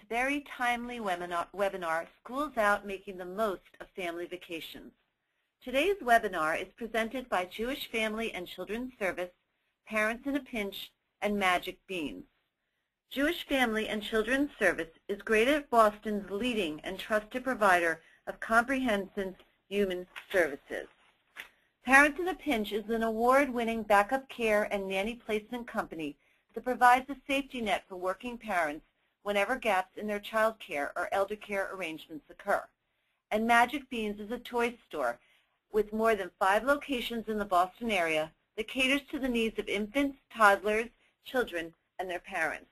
very timely webinar, Schools Out Making the Most of Family Vacations. Today's webinar is presented by Jewish Family and Children's Service, Parents in a Pinch, and Magic Beans. Jewish Family and Children's Service is Greater Boston's leading and trusted provider of comprehensive human services. Parents in a Pinch is an award-winning backup care and nanny placement company that provides a safety net for working parents whenever gaps in their child care or elder care arrangements occur. And Magic Beans is a toy store with more than 5 locations in the Boston area that caters to the needs of infants, toddlers, children, and their parents.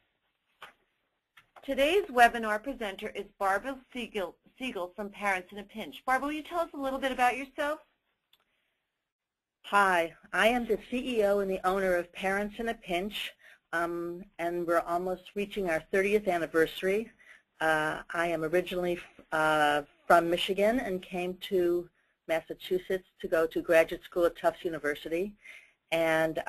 Today's webinar presenter is Barbara Siegel from Parents in a Pinch. Barbara, will you tell us a little bit about yourself? Hi, I am the CEO and the owner of Parents in a Pinch, and we're almost reaching our 30th anniversary. I am originally from Michigan and came to Massachusetts to go to graduate school at Tufts University, and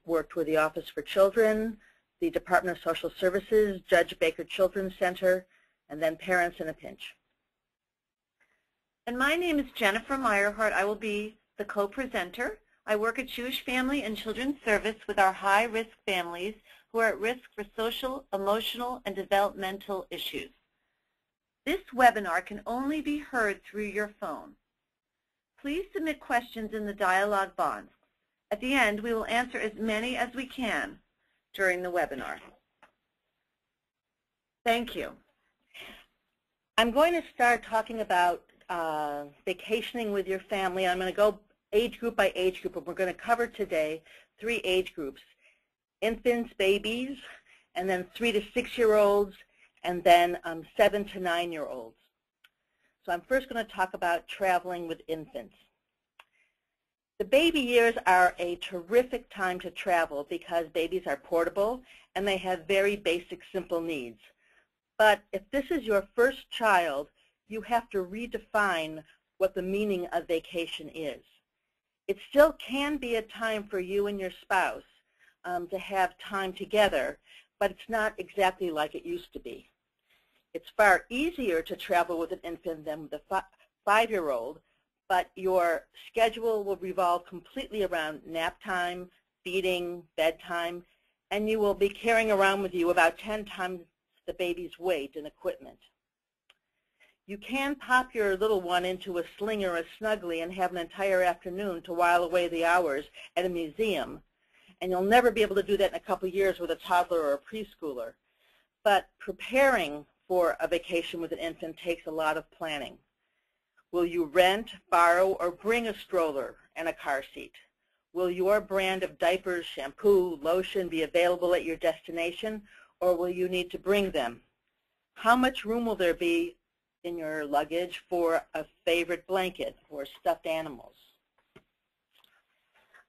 worked with the Office for Children, the Department of Social Services, Judge Baker Children's Center, and then Parents in a Pinch. And my name is Jennifer Meyerhart. I will be the co-presenter. I work at Jewish Family and Children's Service with our high-risk families who are at risk for social, emotional, and developmental issues. This webinar can only be heard through your phone. Please submit questions in the dialogue box. At the end, we will answer as many as we can during the webinar. Thank you. I'm going to start talking about vacationing with your family. I'm going to go age group by age group, and we're going to cover today 3 age groups: infants, babies, and then 3 to 6-year-olds, and then 7 to 9-year-olds. So I'm first going to talk about traveling with infants. The baby years are a terrific time to travel because babies are portable and they have very basic, simple needs. But if this is your first child, you have to redefine what the meaning of vacation is. It still can be a time for you and your spouse to have time together, but it's not exactly like it used to be. It's far easier to travel with an infant than with a 5-year-old, but your schedule will revolve completely around nap time, feeding, bedtime, and you will be carrying around with you about 10 times the baby's weight and equipment. You can pop your little one into a sling or a snuggly and have an entire afternoon to while away the hours at a museum, and you'll never be able to do that in a couple of years with a toddler or a preschooler. But preparing for a vacation with an infant takes a lot of planning. Will you rent, borrow, or bring a stroller and a car seat? Will your brand of diapers, shampoo, lotion be available at your destination, or will you need to bring them? How much room will there be in your luggage for a favorite blanket or stuffed animals?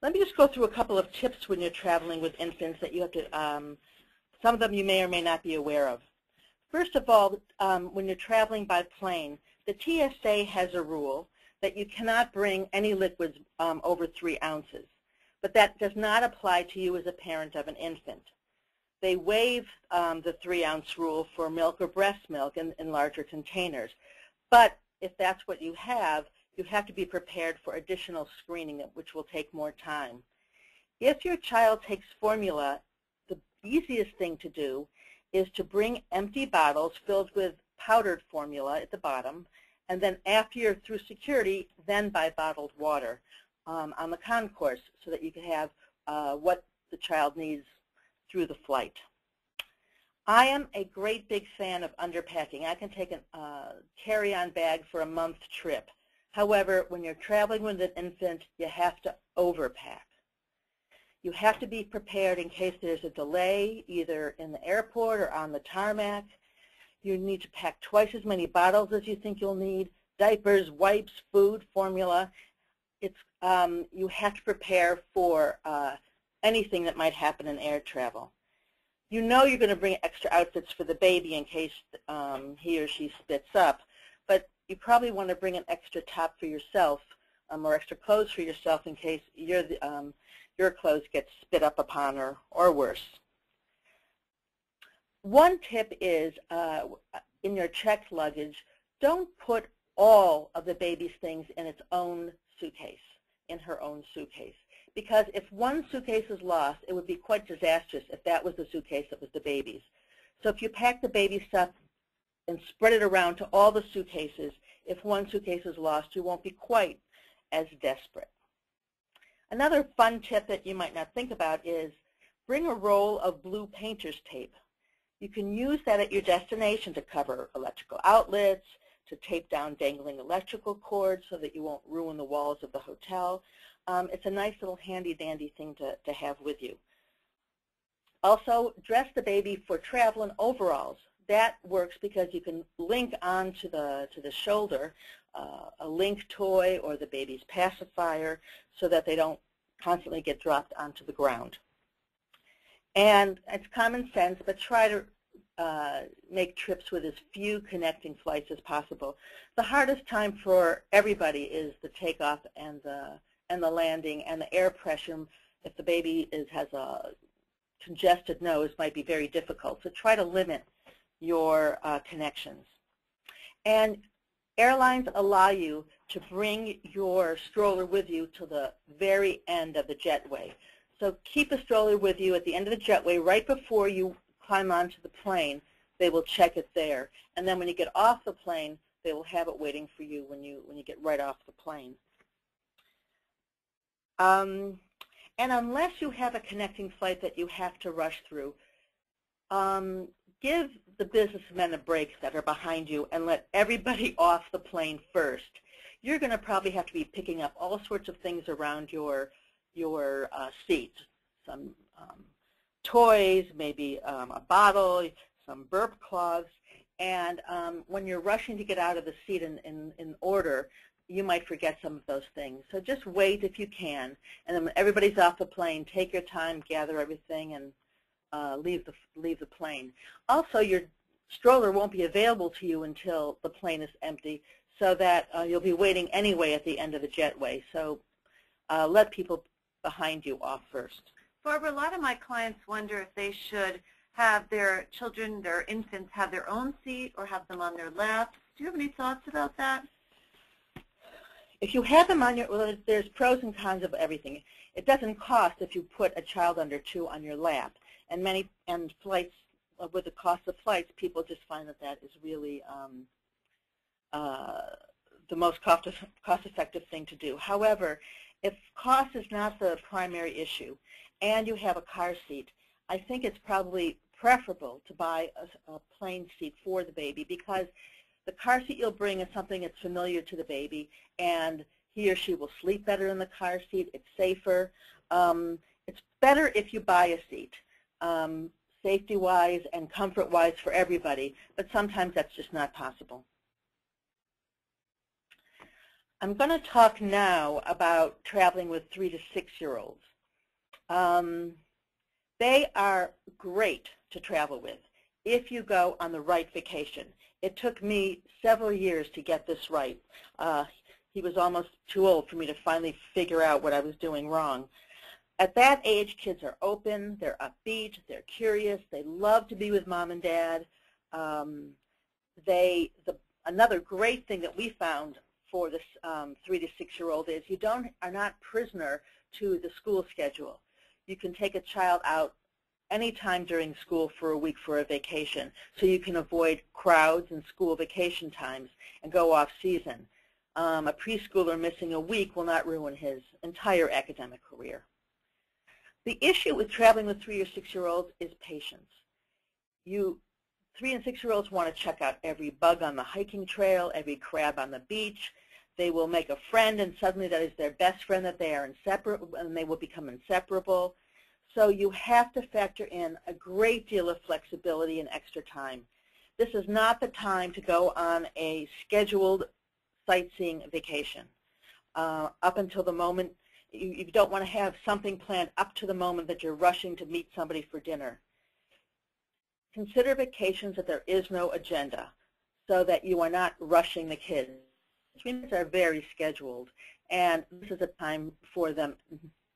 Let me just go through a couple of tips when you're traveling with infants that you have to, some of them you may or may not be aware of. First of all, when you're traveling by plane, the TSA has a rule that you cannot bring any liquids over 3 ounces, but that does not apply to you as a parent of an infant. They waive the 3-ounce rule for milk or breast milk in larger containers, but if that's what you have to be prepared for additional screening, which will take more time. If your child takes formula, the easiest thing to do is to bring empty bottles filled with powdered formula at the bottom, and then after you're through security, then buy bottled water on the concourse so that you can have what the child needs through the flight. I am a great big fan of underpacking. I can take a carry-on bag for a month trip. However, when you're traveling with an infant, you have to overpack. You have to be prepared in case there's a delay, either in the airport or on the tarmac. You need to pack twice as many bottles as you think you'll need: diapers, wipes, food, formula. You have to prepare for anything that might happen in air travel. You know you're going to bring extra outfits for the baby in case he or she spits up, but you probably want to bring an extra top for yourself or extra clothes for yourself in case your clothes get spit up upon or worse. One tip is in your checked luggage, don't put all of the baby's things in its own suitcase, in her own suitcase. Because if one suitcase is lost, it would be quite disastrous if that was the suitcase that was the baby's. So if you pack the baby stuff and spread it around to all the suitcases, if one suitcase is lost, you won't be quite as desperate. Another fun tip that you might not think about is bring a roll of blue painter's tape. You can use that at your destination to cover electrical outlets, to tape down dangling electrical cords so that you won't ruin the walls of the hotel. It's a nice little handy-dandy thing to have with you. Also, dress the baby for travel in overalls. That works because you can link onto the shoulder a link toy or the baby's pacifier so that they don't constantly get dropped onto the ground. And it's common sense, but try to make trips with as few connecting flights as possible. The hardest time for everybody is the takeoff and the landing, and the air pressure. If the baby has a congested nose, might be very difficult. So try to limit your connections. And airlines allow you to bring your stroller with you to the very end of the jetway. So keep a stroller with you at the end of the jetway right before you climb onto the plane. They will check it there. And then when you get off the plane, they will have it waiting for you when you get right off the plane. And unless you have a connecting flight that you have to rush through, give the businessmen a break that are behind you and let everybody off the plane first. You're going to probably have to be picking up all sorts of things around your seat. Some toys, maybe a bottle, some burp cloths. And when you're rushing to get out of the seat in order, you might forget some of those things. So just wait if you can. And then when everybody's off the plane, take your time, gather everything, and leave the plane. Also, your stroller won't be available to you until the plane is empty, so that you'll be waiting anyway at the end of the jetway. So let people behind you off first. Barbara, a lot of my clients wonder if they should have their children, their infants, have their own seat or have them on their laps. Do you have any thoughts about that? If you have them on your, well, there's pros and cons of everything. It doesn't cost if you put a child under 2 on your lap. And flights, with the cost of flights, people just find that is really the most cost-effective thing to do. However, if cost is not the primary issue and you have a car seat, I think it's probably preferable to buy a plane seat for the baby, because the car seat you'll bring is something that's familiar to the baby, and he or she will sleep better in the car seat. It's safer. It's better if you buy a seat, safety-wise and comfort-wise for everybody, but sometimes that's just not possible. I'm going to talk now about traveling with 3 to 6-year-olds. They are great to travel with if you go on the right vacation. It took me several years to get this right. He was almost too old for me to finally figure out what I was doing wrong. At that age, kids are open, they're upbeat, they're curious, they love to be with mom and dad. Another great thing that we found for this 3 to 6-year-old is you are not prisoner to the school schedule. You can take a child out anytime during school for a week for a vacation, so you can avoid crowds and school vacation times and go off season. A preschooler missing a week will not ruin his entire academic career. The issue with traveling with 3 or 6-year-olds is patience. 3 and 6-year-olds want to check out every bug on the hiking trail, every crab on the beach. They will make a friend, and suddenly that is their best friend, that they are inseparable, and they will become inseparable. So you have to factor in a great deal of flexibility and extra time. This is not the time to go on a scheduled sightseeing vacation. Up until the moment, you don't want to have something planned up to the moment that you're rushing to meet somebody for dinner. Consider vacations that there is no agenda, so that you are not rushing the kids. Vacations are very scheduled, and this is a time for them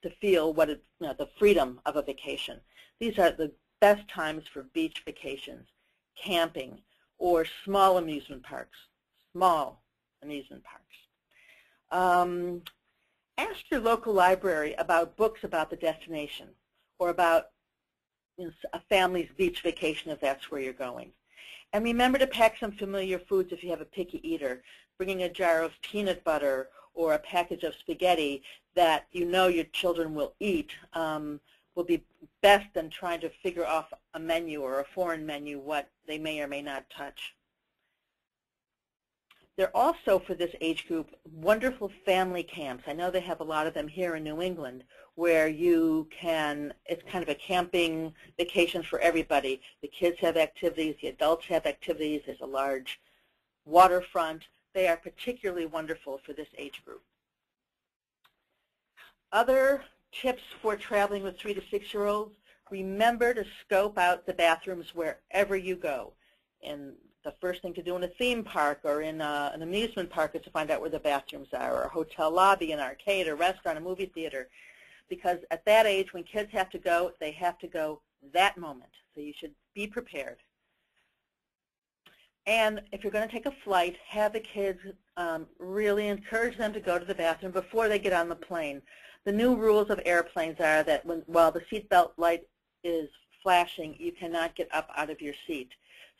to feel what the freedom of a vacation. These are the best times for beach vacations, camping, or small amusement parks. Small amusement parks. Ask your local library about books about the destination or about a family's beach vacation if that's where you're going. And remember to pack some familiar foods if you have a picky eater. Bringing a jar of peanut butter or a package of spaghetti that you know your children will eat will be best than trying to figure off a menu or a foreign menu what they may or may not touch. There are also, for this age group, wonderful family camps. I know they have a lot of them here in New England where you can, it's kind of a camping vacation for everybody. The kids have activities, the adults have activities, there's a large waterfront. They are particularly wonderful for this age group. Other tips for traveling with 3 to 6-year-olds, remember to scope out the bathrooms wherever you go. And the first thing to do in a theme park or in an amusement park is to find out where the bathrooms are, or a hotel lobby, an arcade, a restaurant, a movie theater. Because at that age, when kids have to go, they have to go that moment. So you should be prepared. And if you're going to take a flight, have the kids really encourage them to go to the bathroom before they get on the plane. The new rules of airplanes are that while the seatbelt light is flashing, you cannot get up out of your seat.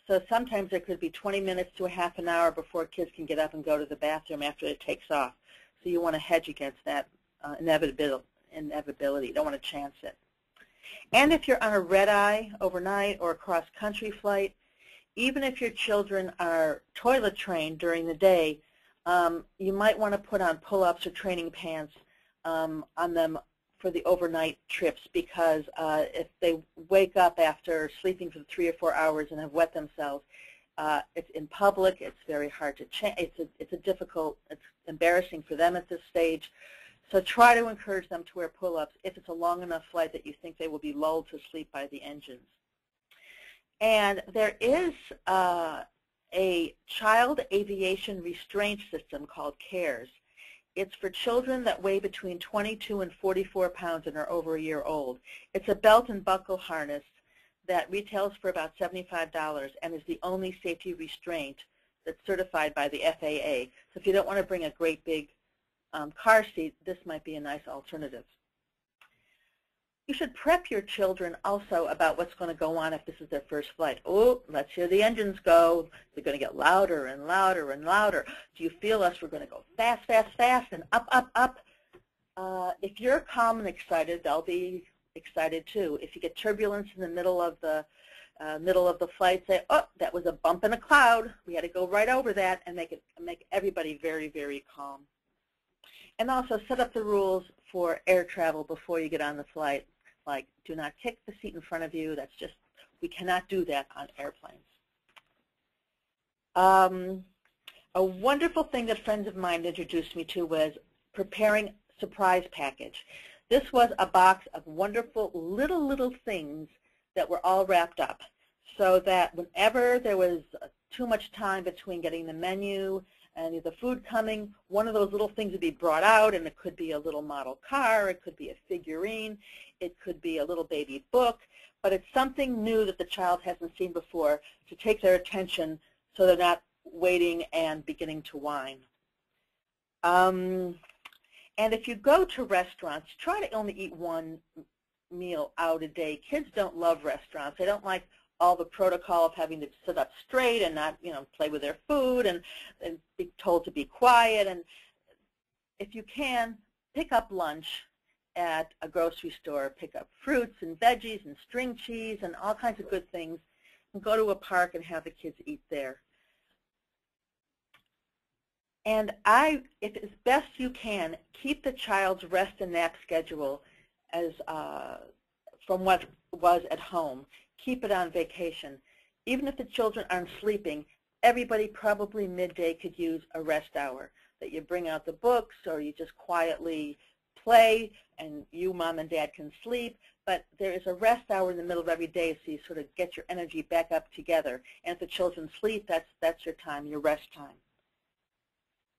So sometimes there could be 20 minutes to a half an hour before kids can get up and go to the bathroom after it takes off. So you want to hedge against that inevitability. You don't want to chance it. And if you're on a red-eye overnight or a cross-country flight, even if your children are toilet trained during the day, you might want to put on pull-ups or training pants on them for the overnight trips, because if they wake up after sleeping for 3 or 4 hours and have wet themselves, it's in public, it's very hard to change, it's embarrassing for them at this stage. So try to encourage them to wear pull-ups if it's a long enough flight that you think they will be lulled to sleep by the engines. And there is a child aviation restraint system called CERS. It's for children that weigh between 22 and 44 pounds and are over a year old. It's a belt and buckle harness that retails for about $75 and is the only safety restraint that's certified by the FAA. So if you don't want to bring a great big car seat, this might be a nice alternative. You should prep your children also about what's going to go on if this is their first flight. Oh, let's hear the engines go. They're going to get louder and louder and louder. Do you feel us? We're going to go fast, fast, fast, and up, up, up. If you're calm and excited, they'll be excited too. If you get turbulence in the middle of the flight, say, oh, that was a bump in a cloud. We had to go right over that, and make everybody very, very calm. And also set up the rules for air travel before you get on the flight. Like, do not kick the seat in front of you. That's just, we cannot do that on airplanes. A wonderful thing that friends of mine introduced me to was preparing surprise package. This was a box of wonderful little things that were all wrapped up, so that whenever there was too much time between getting the menu and the food coming, one of those little things would be brought out, and it could be a little model car, it could be a figurine, it could be a little baby book, but it's something new that the child hasn't seen before to take their attention so they're not waiting and beginning to whine. And if you go to restaurants, try to only eat one meal out a day. Kids don't love restaurants. They don't like all the protocol of having to sit up straight and not, play with their food and be told to be quiet. And if you can, pick up lunch at a grocery store. Pick up fruits and veggies and string cheese and all kinds of good things, and go to a park and have the kids eat there. And if as best you can, keep the child's rest and nap schedule as from what was at home. Keep it on vacation. Even if the children aren't sleeping, everybody probably midday could use a rest hour, that you bring out the books or you just quietly play and you, mom, and dad can sleep. But there is a rest hour in the middle of every day, so you sort of get your energy back up together. And if the children sleep, that's your time, your rest time.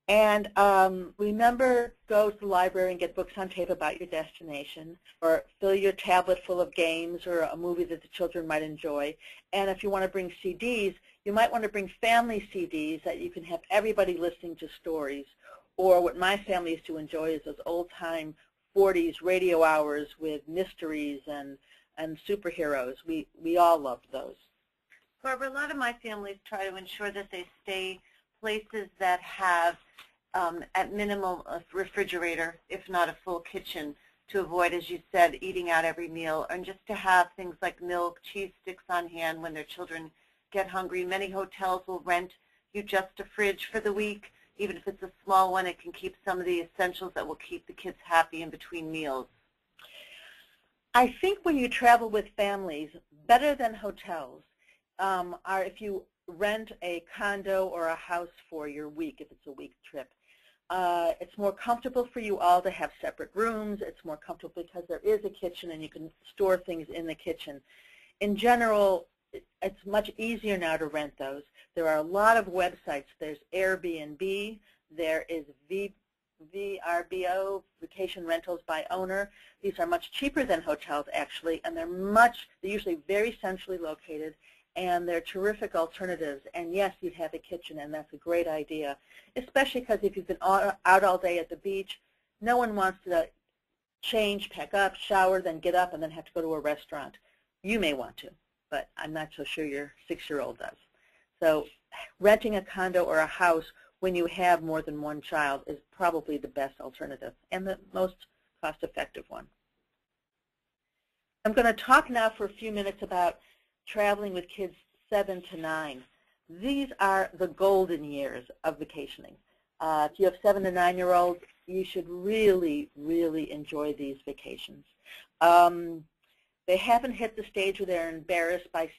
And remember, go to the library and get books on tape about your destination, or fill your tablet full of games or a movie that the children might enjoy. And if you want to bring CDs, you might want to bring family CDs that you can have everybody listening to stories. Or what my family used to enjoy is those old-time 40s radio hours with mysteries and superheroes. We all loved those. Barbara, a lot of my families try to ensure that they stay places that have, at minimum, a refrigerator, if not a full kitchen, to avoid, as you said, eating out every meal, and just to have things like milk, cheese sticks on hand when their children get hungry. Many hotels will rent you just a fridge for the week. Even if it's a small one, it can keep some of the essentials that will keep the kids happy in between meals. I think when you travel with families, better than hotels, are if you rent a condo or a house for your week, if it's a week trip. It's more comfortable for you all to have separate rooms. It's more comfortable because there is a kitchen and you can store things in the kitchen. In general, it's much easier now to rent those. There are a lot of websites. There's Airbnb. There is VRBO, Vacation Rentals by Owner. These are much cheaper than hotels, actually, and they're usually very centrally located, and they're terrific alternatives. And yes, you'd have a kitchen, and that's a great idea, especially because if you've been out all day at the beach, no one wants to change, pack up, shower, then get up, and then have to go to a restaurant. You may want to, but I'm not so sure your 6-year-old does. So renting a condo or a house when you have more than one child is probably the best alternative and the most cost-effective one. I'm going to talk now for a few minutes about traveling with kids 7 to 9. These are the golden years of vacationing. If you have 7 to 9-year-olds, you should really, really enjoy these vacations. They haven't hit the stage where they're embarrassed by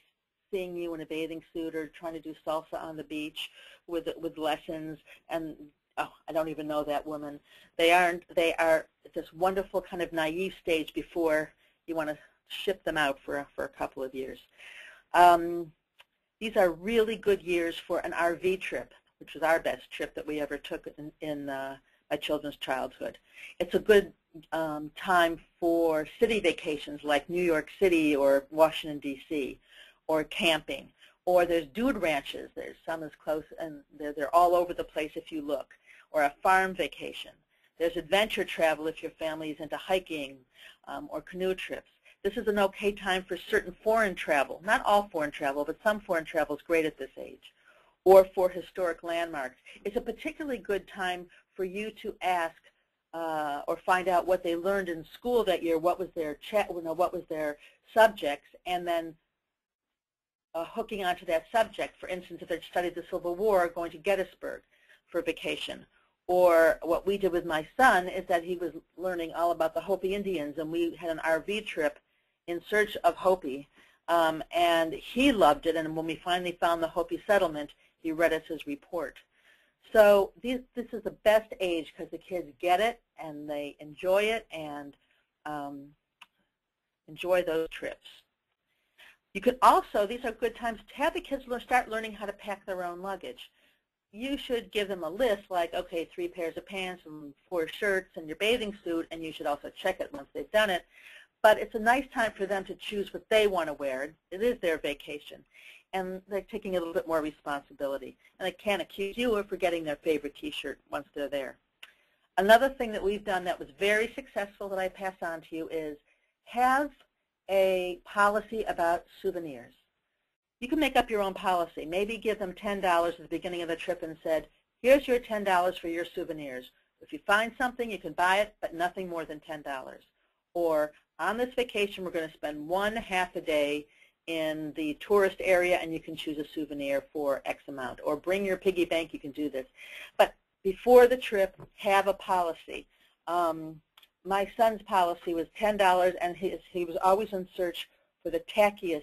seeing you in a bathing suit or trying to do salsa on the beach with lessons, and oh, I don't even know that woman. They are this wonderful kind of naive stage before you want to ship them out for a couple of years. These are really good years for an RV trip, which was our best trip that we ever took in my children's childhood. It's a good time for city vacations like New York City or Washington, D.C., or camping. Or there's dude ranches. There's some as close, and they're all over the place if you look. Or a farm vacation. There's adventure travel if your family is into hiking or canoe trips. This is an okay time for certain foreign travel. Not all foreign travel, but some foreign travel is great at this age. Or for historic landmarks. It's a particularly good time for you to ask or find out what they learned in school that year, what was their subjects, and then hooking onto that subject. For instance, if they studied the Civil War, going to Gettysburg for vacation. Or what we did with my son is that he was learning all about the Hopi Indians, and we had an RV trip in search of Hopi, and he loved it. And when we finally found the Hopi settlement, he read us his report. So this is the best age because the kids get it and they enjoy it and enjoy those trips. You could also, these are good times to have the kids start learning how to pack their own luggage. You should give them a list like, okay, 3 pairs of pants and 4 shirts and your bathing suit, and you should also check it once they've done it. But it's a nice time for them to choose what they want to wear. It is their vacation. And they're taking a little bit more responsibility. And they can't accuse you of forgetting their favorite T-shirt once they're there. Another thing that we've done that was very successful that I pass on to you is have a policy about souvenirs. You can make up your own policy. Maybe give them $10 at the beginning of the trip and said, here's your $10 for your souvenirs. If you find something, you can buy it, but nothing more than $10. Or on this vacation, we're going to spend half a day in the tourist area, and you can choose a souvenir for X amount. Or bring your piggy bank, you can do this. But before the trip, have a policy. My son's policy was $10, and he was always in search for the tackiest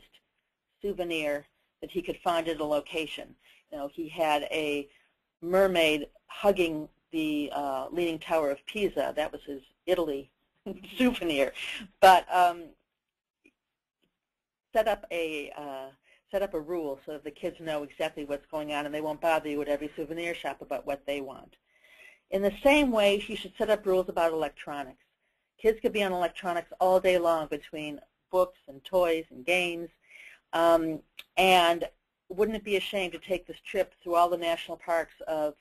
souvenir that he could find at a location. You know, he had a mermaid hugging the Leaning Tower of Pisa. That was his Italy souvenir. But set up a rule so that the kids know exactly what's going on, and they won't bother you at every souvenir shop about what they want. In the same way, you should set up rules about electronics. Kids could be on electronics all day long between books and toys and games. And wouldn't it be a shame to take this trip through all the national parks of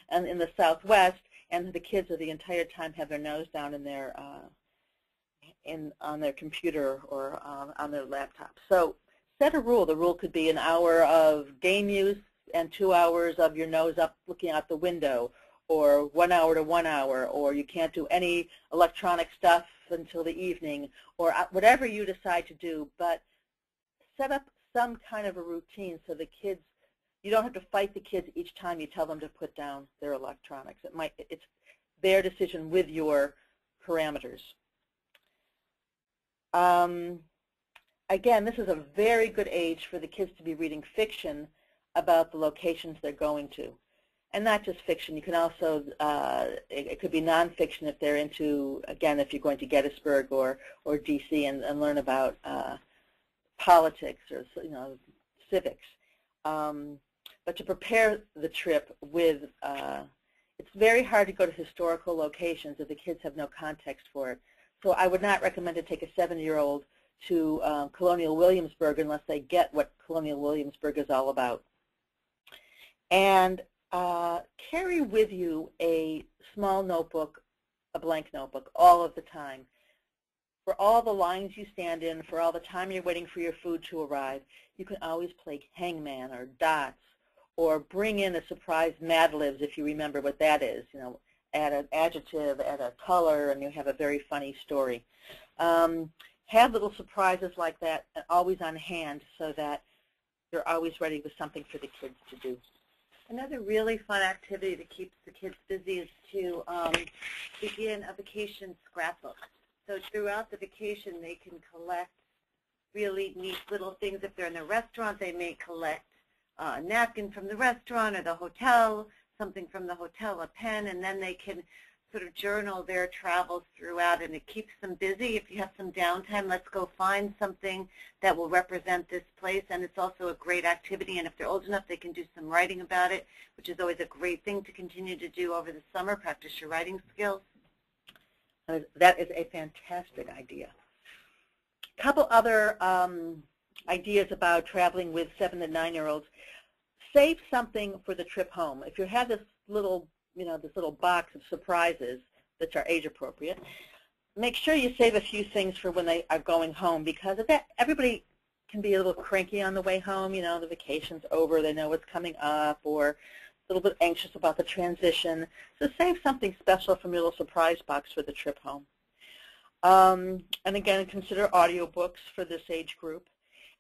and in the Southwest, and the kids the entire time have their nose down in their on their computer or on their laptop? So set a rule. The rule could be an hour of game use and 2 hours of your nose up looking out the window, or 1 hour to 1 hour, or you can't do any electronic stuff until the evening, or whatever you decide to do. But set up some kind of a routine so the kids, you don't have to fight the kids each time you tell them to put down their electronics. It's their decision with your parameters. Again, this is a very good age for the kids to be reading fiction about the locations they're going to. And not just fiction. You can also, it could be nonfiction if they're into, again, if you're going to Gettysburg or D.C. and learn about politics or, civics. But to prepare the trip with, it's very hard to go to historical locations if the kids have no context for it. So I would not recommend to take a 7-year-old to Colonial Williamsburg unless they get what Colonial Williamsburg is all about. And carry with you a small notebook, a blank notebook, all of the time. For all the lines you stand in, for all the time you're waiting for your food to arrive, you can always play hangman or dots, or bring in a surprise Mad Libs if you remember what that is. Add an adjective, add a color, and you have a very funny story. Have little surprises like that always on hand so that you're always ready with something for the kids to do. Another really fun activity that keeps the kids busy is to begin a vacation scrapbook. So throughout the vacation, they can collect really neat little things. If they're in a restaurant, they may collect a napkin from the restaurant or the hotel, something from the hotel, a pen, and then they can sort of journal their travels throughout, and it keeps them busy. If you have some downtime, let's go find something that will represent this place, and it's also a great activity, and if they're old enough, they can do some writing about it, which is always a great thing to continue to do over the summer, practice your writing skills. That is a fantastic idea. A couple other ideas about traveling with 7 to 9-year-olds. Save something for the trip home. If you have this little this little box of surprises that are age appropriate, make sure you save a few things for when they are going home, because everybody can be a little cranky on the way home. The vacation's over, they know what's coming up, or a little bit anxious about the transition. So save something special from your little surprise box for the trip home. And again, consider audiobooks for this age group.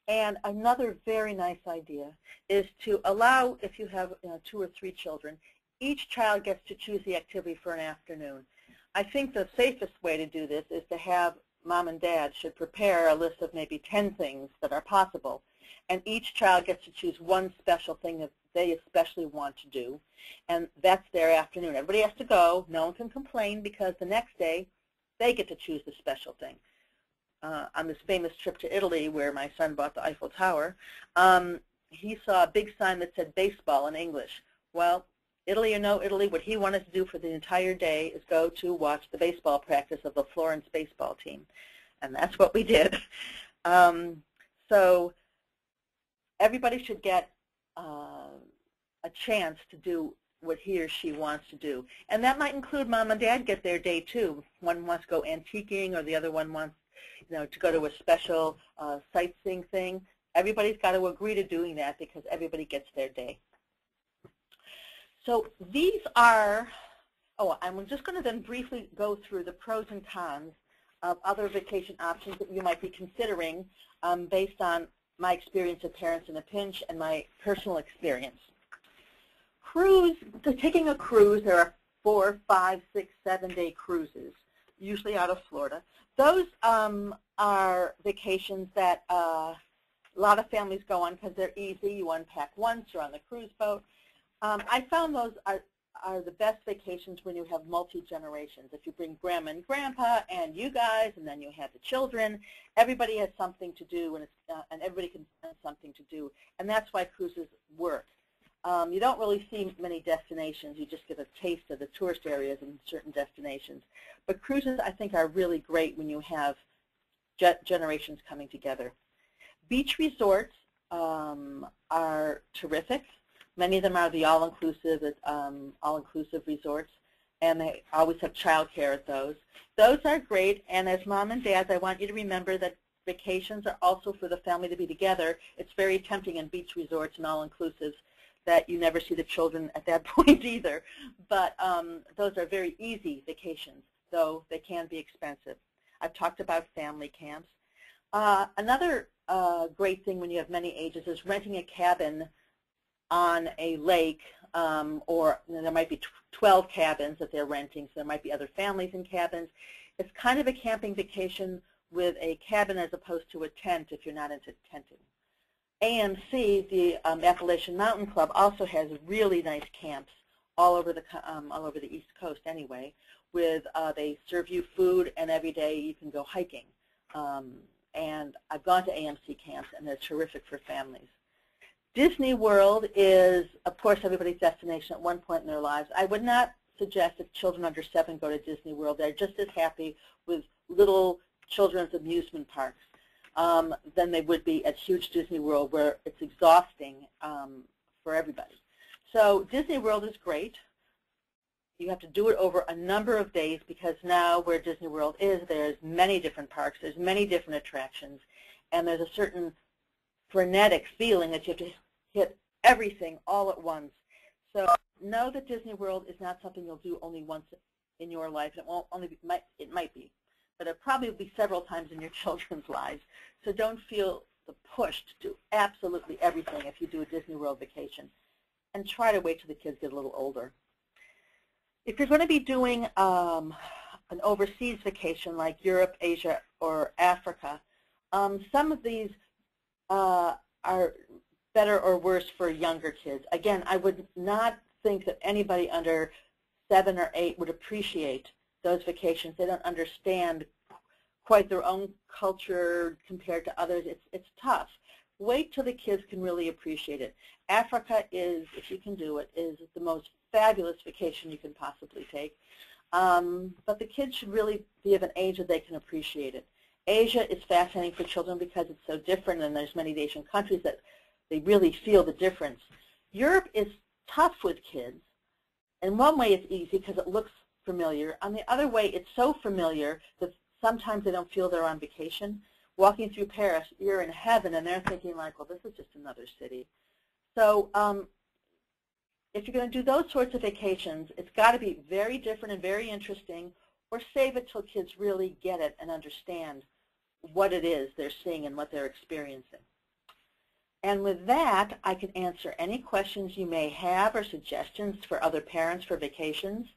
And another very nice idea is to allow, if you have 2 or 3 children, each child gets to choose the activity for an afternoon. I think the safest way to do this is to have mom and dad should prepare a list of maybe 10 things that are possible, and each child gets to choose one special thing that they especially want to do, and that's their afternoon. Everybody has to go. No one can complain, because the next day they get to choose the special thing. On this famous trip to Italy where my son bought the Eiffel Tower, he saw a big sign that said baseball in English. Well, Italy or no Italy, what he wanted to do for the entire day is go to watch the baseball practice of the Florence baseball team. And that's what we did. So everybody should get a chance to do what he or she wants to do. And that might include mom and dad get their day too. One wants to go antiquing, or the other one wants to go to a special sightseeing thing. Everybody's got to agree to doing that, because everybody gets their day. So these are, I'm just going to then briefly go through the pros and cons of other vacation options that you might be considering based on my experience of Parents in a Pinch and my personal experience. Taking a cruise, there are 4, 5, 6, 7-day cruises, usually out of Florida. Those are vacations that a lot of families go on because they're easy. You unpack once, you're on the cruise boat. I found those are the best vacations when you have multi-generations. If you bring Grandma and Grandpa and you guys, and then you have the children, everybody has something to do, and everybody can have something to do. And that's why cruises work. You don't really see many destinations. You just get a taste of the tourist areas in certain destinations. But cruises, I think, are really great when you have generations coming together. Beach resorts are terrific. Many of them are the all-inclusive resorts, and they always have childcare at those. Those are great, and as mom and dads, I want you to remember that vacations are also for the family to be together. It's very tempting in beach resorts and all-inclusives that you never see the children at that point either. But those are very easy vacations, though they can be expensive. I've talked about family camps. Another great thing when you have many ages is renting a cabin on a lake, or there might be 12 cabins that they're renting, so there might be other families in cabins. It's kind of a camping vacation with a cabin as opposed to a tent if you're not into tenting. AMC, the Appalachian Mountain Club, also has really nice camps all over the East Coast anyway, with they serve you food, and every day you can go hiking. And I've gone to AMC camps, and they're terrific for families. Disney World is, of course, everybody's destination at one point in their lives. I would not suggest that children under 7 go to Disney World. They're just as happy with little children's amusement parks than they would be at huge Disney World, where it's exhausting for everybody. So Disney World is great. You have to do it over a number of days, because now where Disney World is, there's many different parks, there's many different attractions, and there's a certain frenetic feeling that you have to hit everything all at once. So know that Disney World is not something you'll do only once in your life. It won't only be, it might be, but it probably will be several times in your children's lives. So don't feel the push to do absolutely everything if you do a Disney World vacation, and try to wait till the kids get a little older. If you're going to be doing an overseas vacation like Europe, Asia, or Africa, some of these are better or worse for younger kids. Again, I would not think that anybody under 7 or 8 would appreciate those vacations. They don't understand quite their own culture compared to others. It's tough. Wait till the kids can really appreciate it. Africa is, if you can do it, is the most fabulous vacation you can possibly take. But the kids should really be of an age that they can appreciate it. Asia is fascinating for children because it's so different, and there's many Asian countries that they really feel the difference. Europe is tough with kids. In one way it's easy because it looks familiar. On the other way, it's so familiar that sometimes they don't feel they're on vacation. Walking through Paris, you're in heaven, and they're thinking like, well, this is just another city. So if you're going to do those sorts of vacations, it's got to be very different and very interesting, or save it till kids really get it and understand what it is they're seeing and what they're experiencing. And with that, I can answer any questions you may have or suggestions for other parents for vacations.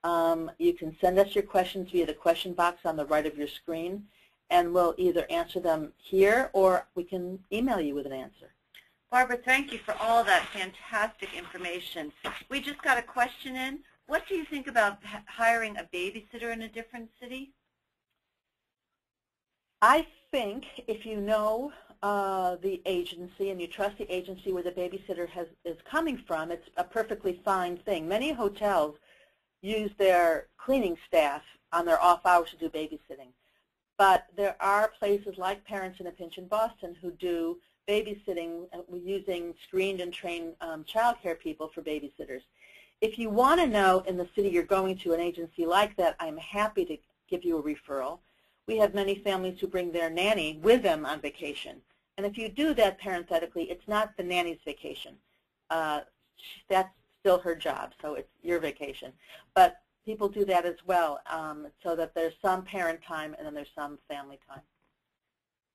You can send us your questions via the question box on the right of your screen, and we'll either answer them here or we can email you with an answer. Barbara, thank you for all that fantastic information. We just got a question in. What do you think about hiring a babysitter in a different city? I think if you know the agency and you trust the agency where the babysitter is coming from, it's a perfectly fine thing. Many hotels use their cleaning staff on their off hours to do babysitting. But there are places like Parents in a Pinch in Boston who do babysitting using screened and trained child care people for babysitters. If you want to know in the city you're going to an agency like that, I'm happy to give you a referral. We have many families who bring their nanny with them on vacation. And if you do that, parenthetically, it's not the nanny's vacation. That's still her job, so it's your vacation. But people do that as well, so that there's some parent time and then there's some family time.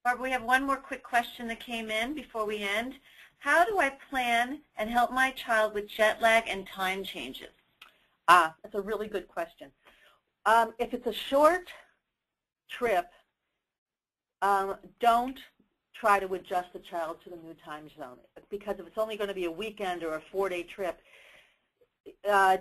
Barbara, we have one more quick question that came in before we end. How do I plan and help my child with jet lag and time changes? That's a really good question. If it's a short trip, don't try to adjust the child to the new time zone, because if it's only going to be a weekend or a 4-day trip,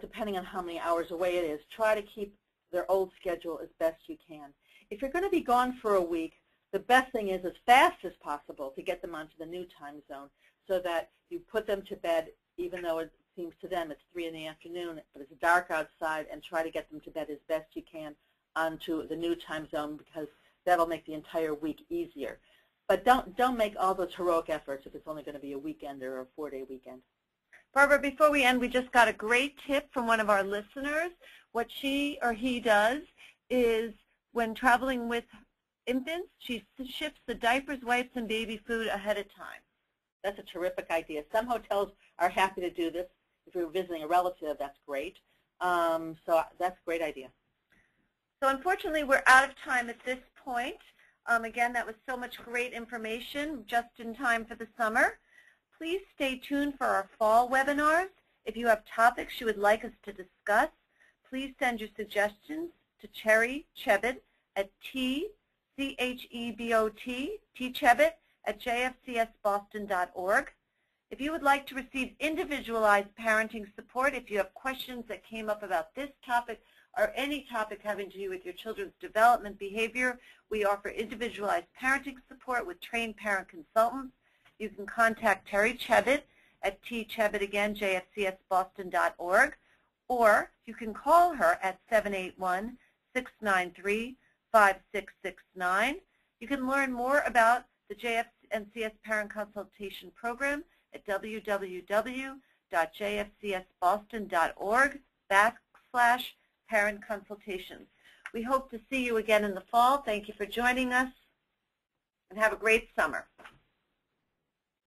depending on how many hours away it is, try to keep their old schedule as best you can. If you're going to be gone for a week, the best thing is as fast as possible to get them onto the new time zone so that you put them to bed even though it seems to them it's 3 in the afternoon, but it's dark outside, and try to get them to bed as best you can onto the new time zone, because that'll make the entire week easier. But don't make all those heroic efforts if it's only going to be a weekend or a 4-day weekend. Barbara, before we end, we just got a great tip from one of our listeners. What she or he does is when traveling with infants, she shifts the diapers, wipes, and baby food ahead of time. That's a terrific idea. Some hotels are happy to do this. If you're visiting a relative, that's great. So that's a great idea. So unfortunately, we're out of time at this point. Again, that was so much great information just in time for the summer. Please stay tuned for our fall webinars. If you have topics you would like us to discuss, please send your suggestions to Cherry Chebot at Chebot at jfcsboston.org. If you would like to receive individualized parenting support, if you have questions that came up about this topic or any topic having to do with your children's development behavior, we offer individualized parenting support with trained parent consultants. You can contact Terry Chebot at Chebot, again, jfcsboston.org, or you can call her at 781-693-5669. You can learn more about the JFCS Parent Consultation Program at www.jfcsboston.org/parent consultations. We hope to see you again in the fall. Thank you for joining us, and have a great summer.